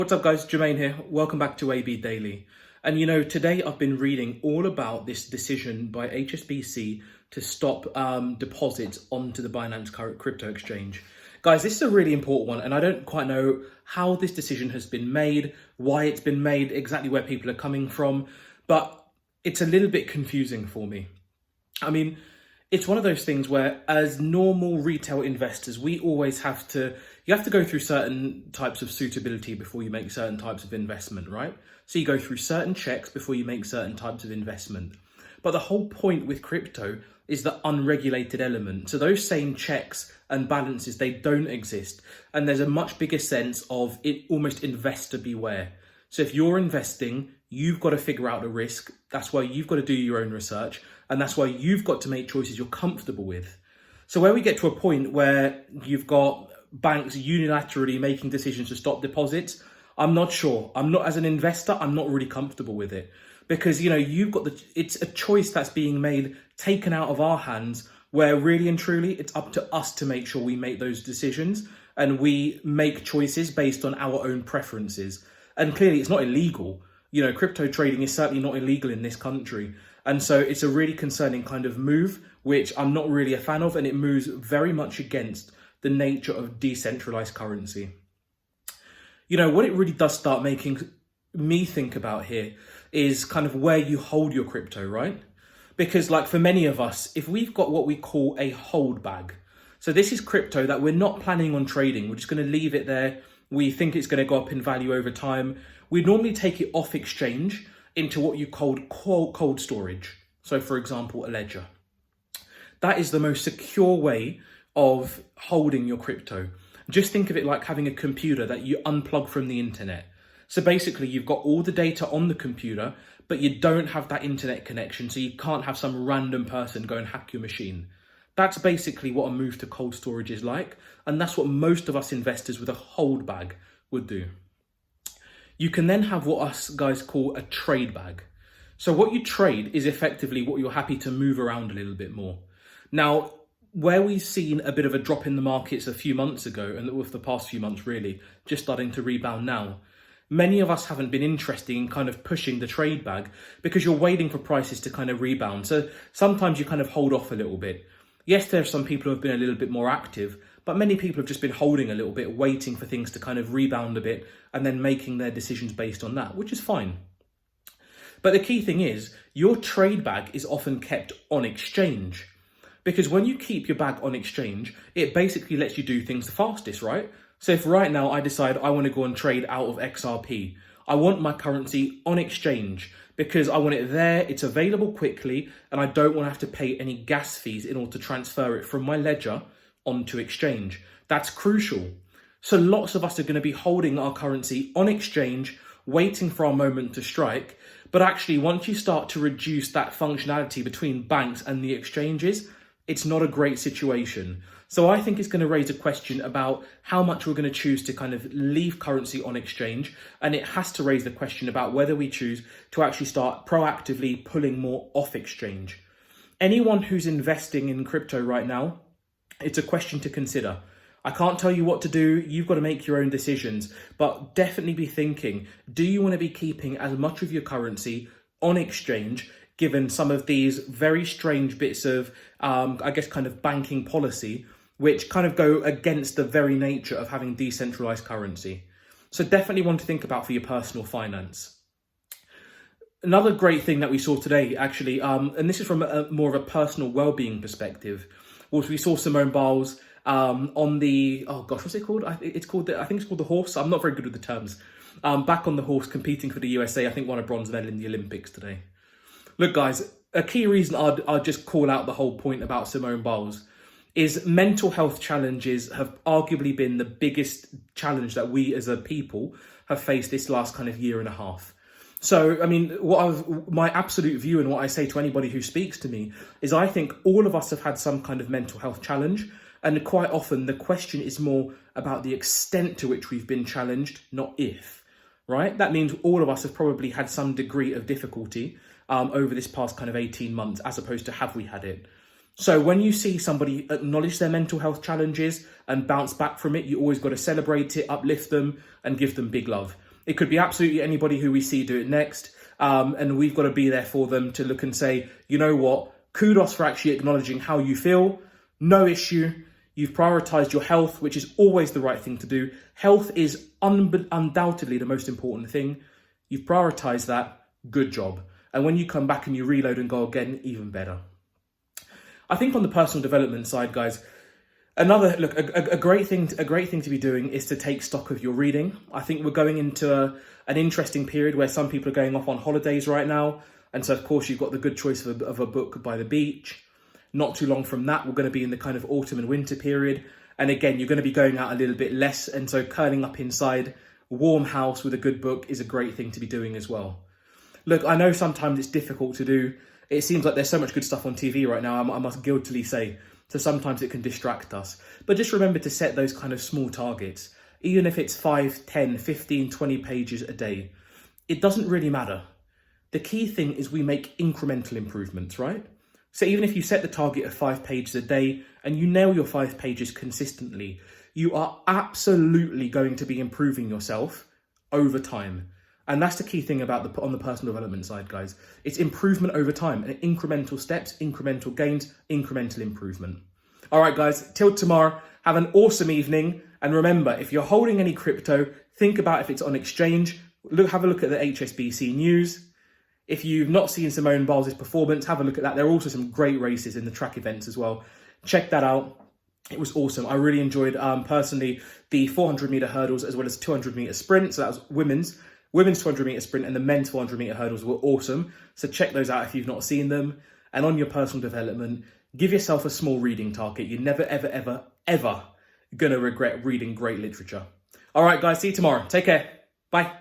What's up guys, Jermaine here. Welcome back to AB Daily. And today I've been reading all about this decision by HSBC to stop deposits onto the Binance current crypto exchange. Guys, this is a really important one and I don't quite know how this decision has been made, why it's been made, exactly where people are coming from, but it's a little bit confusing for me. I mean, it's one of those things where as normal retail investors, you have to go through certain types of suitability before you make certain types of investment, right? So you go through certain checks before you make certain types of investment. But the whole point with crypto is the unregulated element. So those same checks and balances, they don't exist. And there's a much bigger sense of it, almost investor beware. So if you're investing, you've got to figure out the risk. That's why you've got to do your own research. And that's why you've got to make choices you're comfortable with. So where we get to a point where you've got banks unilaterally making decisions to stop deposits, I'm not sure. As an investor, I'm not really comfortable with it. Because, it's a choice that's being made, taken out of our hands, where really and truly, it's up to us to make sure we make those decisions and we make choices based on our own preferences. And clearly, it's not illegal. Crypto trading is certainly not illegal in this country. And so it's a really concerning kind of move, which I'm not really a fan of, and it moves very much against the nature of decentralized currency. What it really does start making me think about here is kind of where you hold your crypto, right? Because like for many of us, if we've got what we call a hold bag, so this is crypto that we're not planning on trading, we're just going to leave it there. We think it's going to go up in value over time. We normally take it off exchange into what you call cold storage. So for example, a ledger. That is the most secure way of holding your crypto. Just think of it like having a computer that you unplug from the internet. So basically you've got all the data on the computer, but you don't have that internet connection. So you can't have some random person go and hack your machine. That's basically what a move to cold storage is like. And that's what most of us investors with a hold bag would do. You can then have what us guys call a trade bag. So what you trade is effectively what you're happy to move around a little bit more. Now, where we've seen a bit of a drop in the markets a few months ago, and with the past few months really, just starting to rebound now, many of us haven't been interested in kind of pushing the trade bag because you're waiting for prices to kind of rebound. So sometimes you kind of hold off a little bit. Yes, there are some people who have been a little bit more active, but many people have just been holding a little bit, waiting for things to kind of rebound a bit and then making their decisions based on that, which is fine. But the key thing is your trade bag is often kept on exchange, because when you keep your bag on exchange, it basically lets you do things the fastest, right? So if right now I decide I want to go and trade out of XRP, I want my currency on exchange because I want it there, it's available quickly, and I don't want to have to pay any gas fees in order to transfer it from my ledger onto exchange. That's crucial. So lots of us are going to be holding our currency on exchange, waiting for our moment to strike. But actually, once you start to reduce that functionality between banks and the exchanges, it's not a great situation. So I think it's going to raise a question about how much we're going to choose to kind of leave currency on exchange. And it has to raise the question about whether we choose to actually start proactively pulling more off exchange. Anyone who's investing in crypto right now, it's a question to consider. I can't tell you what to do. You've got to make your own decisions, but definitely be thinking, do you want to be keeping as much of your currency on exchange, given some of these very strange bits of, kind of banking policy, which kind of go against the very nature of having decentralized currency. So definitely one to think about for your personal finance. Another great thing that we saw today, actually, and this is from more of a personal well-being perspective, was we saw Simone Biles on the, what's it called? I think it's called the horse. I'm not very good with the terms. Back on the horse, competing for the USA. I think won a bronze medal in the Olympics today. Look, guys, a key reason I'd just call out the whole point about Simone Biles is mental health challenges have arguably been the biggest challenge that we as a people have faced this last kind of year and a half. So, I mean, my absolute view and what I say to anybody who speaks to me is I think all of us have had some kind of mental health challenge. And quite often the question is more about the extent to which we've been challenged, not if, right? That means all of us have probably had some degree of difficulty over this past kind of 18 months, as opposed to have we had it. So when you see somebody acknowledge their mental health challenges and bounce back from it, you always got to celebrate it, uplift them and give them big love. It could be absolutely anybody who we see do it next. And we've got to be there for them to look and say, you know what, kudos for actually acknowledging how you feel. No issue. You've prioritized your health, which is always the right thing to do. Health is undoubtedly the most important thing. You've prioritized that. Good job. And when you come back and you reload and go again, even better. I think on the personal development side, guys, a great thing to be doing is to take stock of your reading. I think we're going into an interesting period where some people are going off on holidays right now. And so, of course, you've got the good choice of a book by the beach. Not too long from that, we're going to be in the kind of autumn and winter period. And again, you're going to be going out a little bit less. And so curling up inside a warm house with a good book is a great thing to be doing as well. Look, I know sometimes it's difficult to do. It seems like there's so much good stuff on TV right now, I must guiltily say. So sometimes it can distract us. But just remember to set those kind of small targets. Even if it's 5, 10, 15, 20 pages a day. It doesn't really matter. The key thing is we make incremental improvements, right? So even if you set the target of 5 pages a day and you nail your 5 pages consistently, you are absolutely going to be improving yourself over time. And that's the key thing about on the personal development side, guys. It's improvement over time and incremental steps, incremental gains, incremental improvement. All right, guys, till tomorrow, have an awesome evening. And remember, if you're holding any crypto, think about if it's on exchange. Have a look at the HSBC news. If you've not seen Simone Biles' performance, have a look at that. There are also some great races in the track events as well. Check that out. It was awesome. I really enjoyed, personally, the 400-meter hurdles as well as 200-meter sprint. So that was women's 200-meter sprint, and the men's 400-meter hurdles were awesome. So check those out if you've not seen them. And on your personal development, give yourself a small reading target. You're never, ever, ever, ever going to regret reading great literature. All right, guys, see you tomorrow. Take care. Bye.